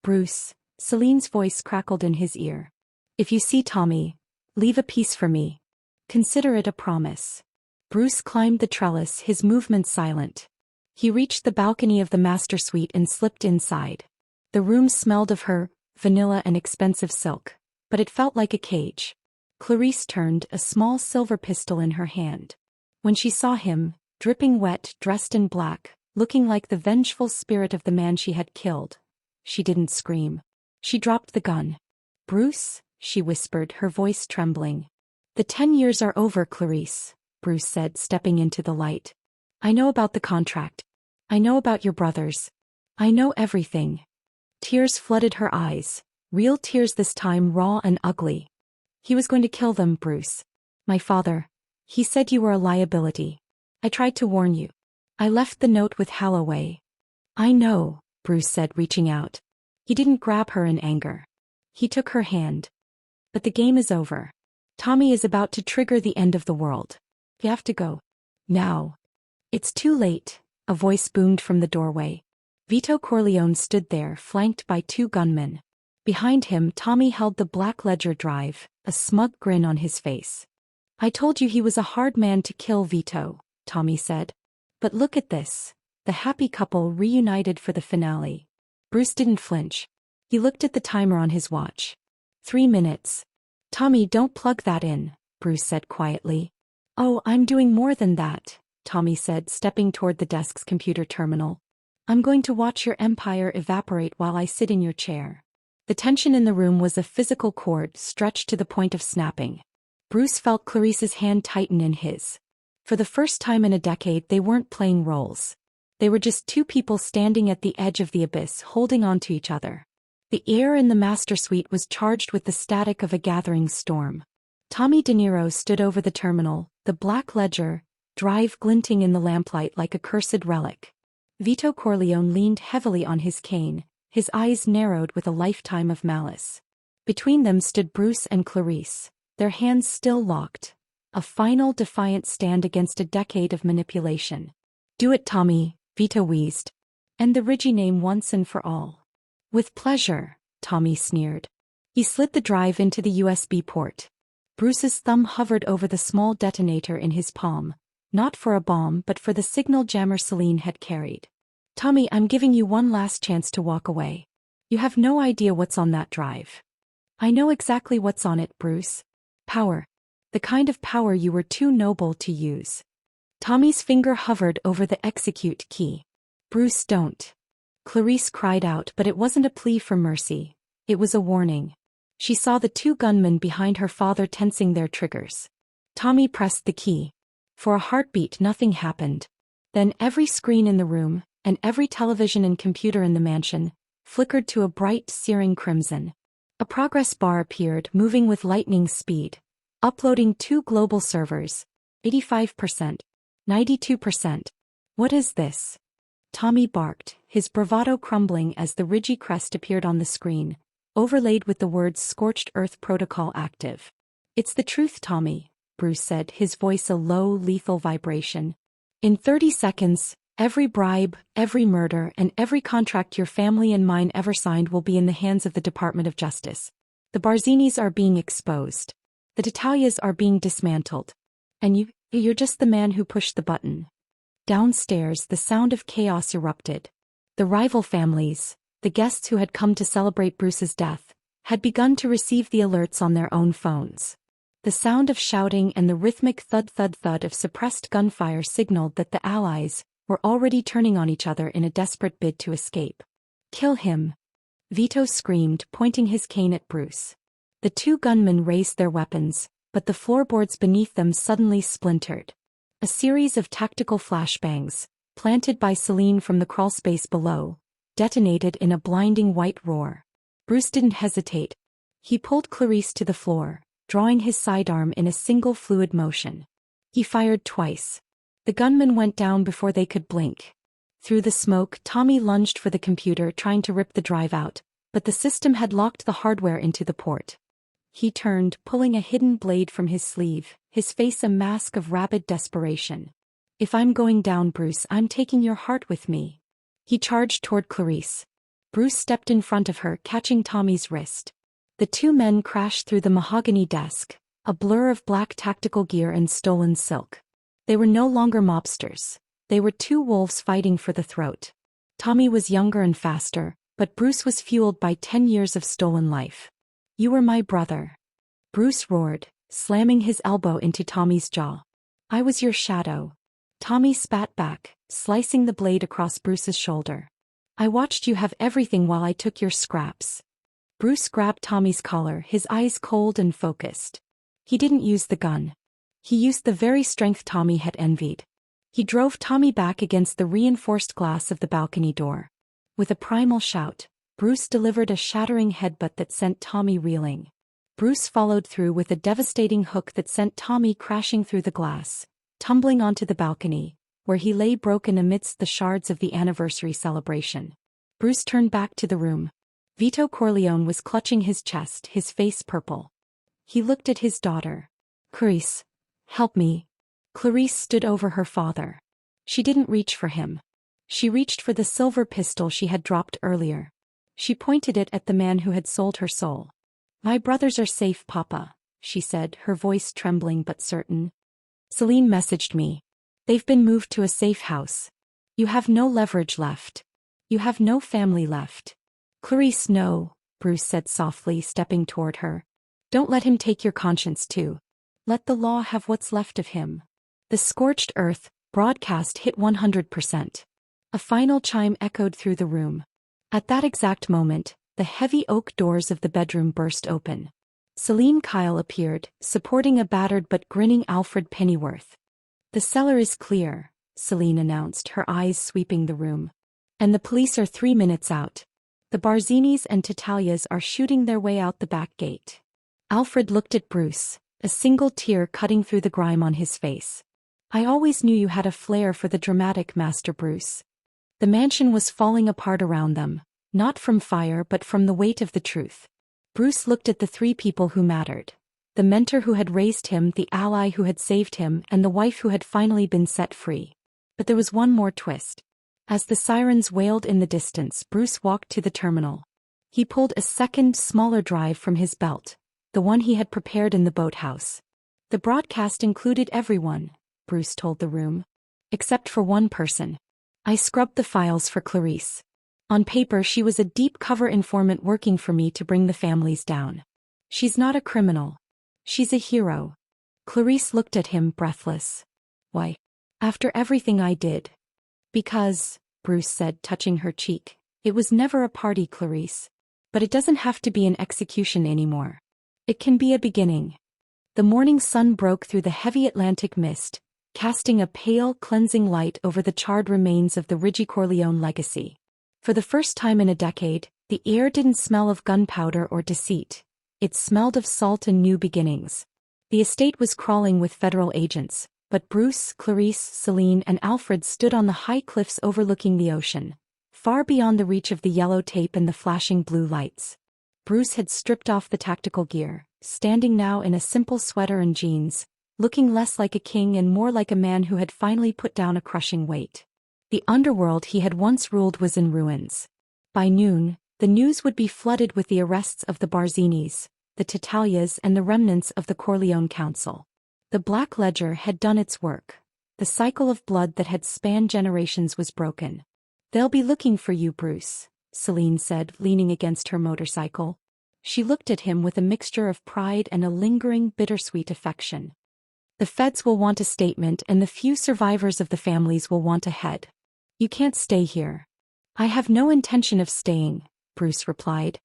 "Bruce," Celine's voice crackled in his ear. "If you see Tommy, leave a piece for me. Consider it a promise." Bruce climbed the trellis, his movements silent. He reached the balcony of the master suite and slipped inside. The room smelled of her, vanilla and expensive silk, but it felt like a cage. Clarice turned, a small silver pistol in her hand. When she saw him, dripping wet, dressed in black, looking like the vengeful spirit of the man she had killed, she didn't scream. She dropped the gun. "Bruce," she whispered, her voice trembling. "The 10 years are over, Clarice," Bruce said, stepping into the light. "I know about the contract. I know about your brothers. I know everything." Tears flooded her eyes, real tears this time, raw and ugly. "He was going to kill them, Bruce. My father. He said you were a liability. I tried to warn you. I left the note with Holloway." "I know," Bruce said, reaching out. He didn't grab her in anger. He took her hand. "But the game is over. Tommy is about to trigger the end of the world. You have to go. Now." "It's too late," a voice boomed from the doorway. Vito Corleone stood there, flanked by 2 gunmen. Behind him, Tommy held the black ledger drive, a smug grin on his face. "I told you he was a hard man to kill, Vito," Tommy said. "But look at this. The happy couple reunited for the finale." Bruce didn't flinch. He looked at the timer on his watch. 3 minutes. "Tommy, don't plug that in," Bruce said quietly. "Oh, I'm doing more than that," Tommy said, stepping toward the desk's computer terminal. "I'm going to watch your empire evaporate while I sit in your chair." The tension in the room was a physical cord stretched to the point of snapping. Bruce felt Clarice's hand tighten in his. For the first time in a decade, they weren't playing roles. They were just 2 people standing at the edge of the abyss, holding on to each other. The air in the master suite was charged with the static of a gathering storm. Tommy De Niro stood over the terminal, the black ledger drive glinting in the lamplight like a cursed relic. Vito Corleone leaned heavily on his cane, his eyes narrowed with a lifetime of malice. Between them stood Bruce and Clarice, their hands still locked, a final defiant stand against a decade of manipulation. "Do it, Tommy," Vito wheezed. "End the Ridgy name once and for all." "With pleasure," Tommy sneered. He slid the drive into the USB port. Bruce's thumb hovered over the small detonator in his palm, not for a bomb but for the signal jammer Celine had carried. "Tommy, I'm giving you one last chance to walk away. You have no idea what's on that drive." "I know exactly what's on it, Bruce. Power. The kind of power you were too noble to use." Tommy's finger hovered over the execute key. "Bruce, don't." Clarice cried out, but it wasn't a plea for mercy. It was a warning. She saw the 2 gunmen behind her father tensing their triggers. Tommy pressed the key. For a heartbeat, nothing happened. Then every screen in the room, and every television and computer in the mansion, flickered to a bright, searing crimson. A progress bar appeared, moving with lightning speed. Uploading 2 global servers. 85%. 92%. "What is this?" Tommy barked, his bravado crumbling as the ridgy crest appeared on the screen, overlaid with the words "Scorched Earth Protocol active." "It's the truth, Tommy," Bruce said, his voice a low, lethal vibration. "In 30 seconds, every bribe, every murder, and every contract your family and mine ever signed will be in the hands of the Department of Justice. The Barzinis are being exposed. The D'Italias are being dismantled. And you're just the man who pushed the button." Downstairs, the sound of chaos erupted. The rival families, the guests who had come to celebrate Bruce's death, had begun to receive the alerts on their own phones. The sound of shouting and the rhythmic thud-thud-thud of suppressed gunfire signaled that the allies were already turning on each other in a desperate bid to escape. "Kill him!" Vito screamed, pointing his cane at Bruce. The 2 gunmen raised their weapons, but the floorboards beneath them suddenly splintered. A series of tactical flashbangs, planted by Celine from the crawlspace below, detonated in a blinding white roar. Bruce didn't hesitate. He pulled Clarice to the floor, drawing his sidearm in a single fluid motion. He fired twice. The gunmen went down before they could blink. Through the smoke, Tommy lunged for the computer, trying to rip the drive out, but the system had locked the hardware into the port. He turned, pulling a hidden blade from his sleeve, his face a mask of rabid desperation. "If I'm going down, Bruce, I'm taking your heart with me." He charged toward Clarice. Bruce stepped in front of her, catching Tommy's wrist. The 2 men crashed through the mahogany desk, a blur of black tactical gear and stolen silk. They were no longer mobsters. They were 2 wolves fighting for the throat. Tommy was younger and faster, but Bruce was fueled by 10 years of stolen life. "You were my brother," Bruce roared, slamming his elbow into Tommy's jaw. I was your shadow. Tommy spat back, slicing the blade across Bruce's shoulder. I watched you have everything while I took your scraps. Bruce grabbed Tommy's collar, his eyes cold and focused. He didn't use the gun. He used the very strength Tommy had envied. He drove Tommy back against the reinforced glass of the balcony door. With a primal shout, Bruce delivered a shattering headbutt that sent Tommy reeling. Bruce followed through with a devastating hook that sent Tommy crashing through the glass, tumbling onto the balcony, where he lay broken amidst the shards of the anniversary celebration. Bruce turned back to the room. Vito Corleone was clutching his chest, his face purple. He looked at his daughter. Clarice, help me. Clarice stood over her father. She didn't reach for him. She reached for the silver pistol she had dropped earlier. She pointed it at the man who had sold her soul. My brothers are safe, Papa, she said, her voice trembling but certain. Celine messaged me. They've been moved to a safe house. You have no leverage left. You have no family left. Clarice, no, Bruce said softly, stepping toward her. Don't let him take your conscience too. Let the law have what's left of him. The scorched earth broadcast hit 100%. A final chime echoed through the room. At that exact moment, the heavy oak doors of the bedroom burst open. Celine Kyle appeared, supporting a battered but grinning Alfred Pennyworth. The cellar is clear, Celine announced, her eyes sweeping the room. And the police are 3 minutes out. The Barzinis and Tatalias are shooting their way out the back gate. Alfred looked at Bruce, a single tear cutting through the grime on his face. I always knew you had a flair for the dramatic, Master Bruce. The mansion was falling apart around them, not from fire but from the weight of the truth. Bruce looked at the 3 people who mattered. The mentor who had raised him, the ally who had saved him, and the wife who had finally been set free. But there was one more twist. As the sirens wailed in the distance, Bruce walked to the terminal. He pulled a second, smaller drive from his belt, the one he had prepared in the boathouse. The broadcast included everyone, Bruce told the room. Except for one person. I scrubbed the files for Clarice. On paper, she was a deep-cover informant working for me to bring the families down. She's not a criminal. She's a hero. Clarice looked at him, breathless. Why? After everything I did. Because, Bruce said, touching her cheek, it was never a party, Clarice. But it doesn't have to be an execution anymore. It can be a beginning. The morning sun broke through the heavy Atlantic mist, casting a pale, cleansing light over the charred remains of the Rigi Corleone legacy. For the first time in a decade, the air didn't smell of gunpowder or deceit. It smelled of salt and new beginnings. The estate was crawling with federal agents, but Bruce, Clarice, Celine, and Alfred stood on the high cliffs overlooking the ocean, far beyond the reach of the yellow tape and the flashing blue lights. Bruce had stripped off the tactical gear, standing now in a simple sweater and jeans, looking less like a king and more like a man who had finally put down a crushing weight. The underworld he had once ruled was in ruins. By noon, the news would be flooded with the arrests of the Barzinis, the Tatalias, and the remnants of the Corleone Council. The Black Ledger had done its work. The cycle of blood that had spanned generations was broken. They'll be looking for you, Bruce, Celine said, leaning against her motorcycle. She looked at him with a mixture of pride and a lingering, bittersweet affection. The feds will want a statement and the few survivors of the families will want a head. You can't stay here. I have no intention of staying, Bruce replied.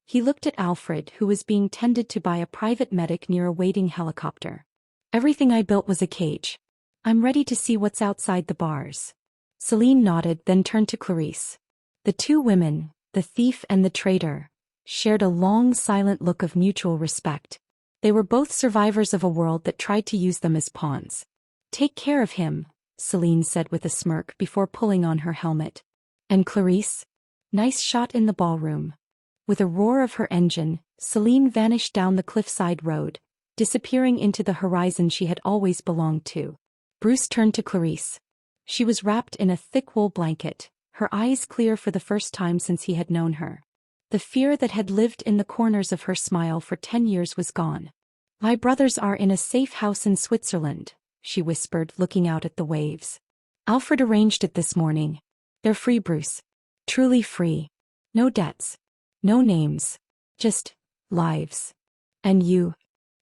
He looked at Alfred, who was being tended to by a private medic near a waiting helicopter. Everything I built was a cage. I'm ready to see what's outside the bars. Celine nodded, then turned to Clarice. The 2 women, the thief and the traitor, shared a long, silent look of mutual respect. They were both survivors of a world that tried to use them as pawns. Take care of him, Celine said with a smirk before pulling on her helmet. And Clarice? Nice shot in the ballroom. With a roar of her engine, Celine vanished down the cliffside road, disappearing into the horizon she had always belonged to. Bruce turned to Clarice. She was wrapped in a thick wool blanket, her eyes clear for the first time since he had known her. The fear that had lived in the corners of her smile for 10 years was gone. My brothers are in a safe house in Switzerland, she whispered, looking out at the waves. Alfred arranged it this morning. They're free, Bruce. Truly free. No debts. No names. Just lives. And you?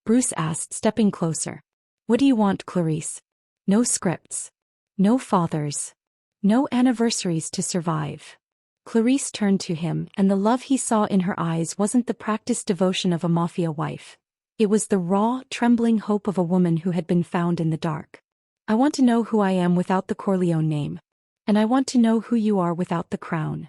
Bruce asked, stepping closer. What do you want, Clarice? No scripts. No fathers. No anniversaries to survive. Clarice turned to him, and the love he saw in her eyes wasn't the practiced devotion of a mafia wife. It was the raw, trembling hope of a woman who had been found in the dark. I want to know who I am without the Corleone name. And I want to know who you are without the crown.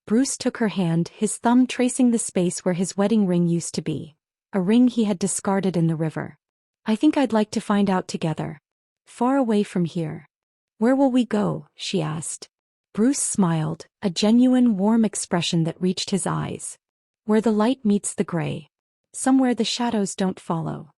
Bruce took her hand, his thumb tracing the space where his wedding ring used to be. A ring he had discarded in the river. I think I'd like to find out together. Far away from here. Where will we go? She asked. Bruce smiled, a genuine warm expression that reached his eyes. Where the light meets the gray. Somewhere the shadows don't follow.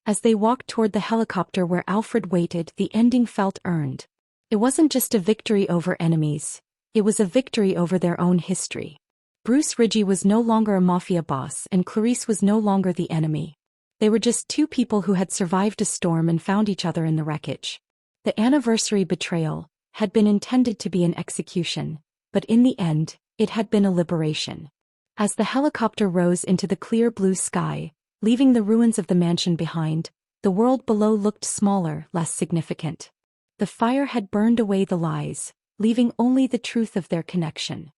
As they walked toward the helicopter where Alfred waited, the ending felt earned. It wasn't just a victory over enemies. It was a victory over their own history. Bruce Ridgey was no longer a mafia boss, and Clarice was no longer the enemy. They were just two people who had survived a storm and found each other in the wreckage. The anniversary betrayal had been intended to be an execution, but in the end, it had been a liberation. As the helicopter rose into the clear blue sky, leaving the ruins of the mansion behind, the world below looked smaller, less significant. The fire had burned away the lies, leaving only the truth of their connection.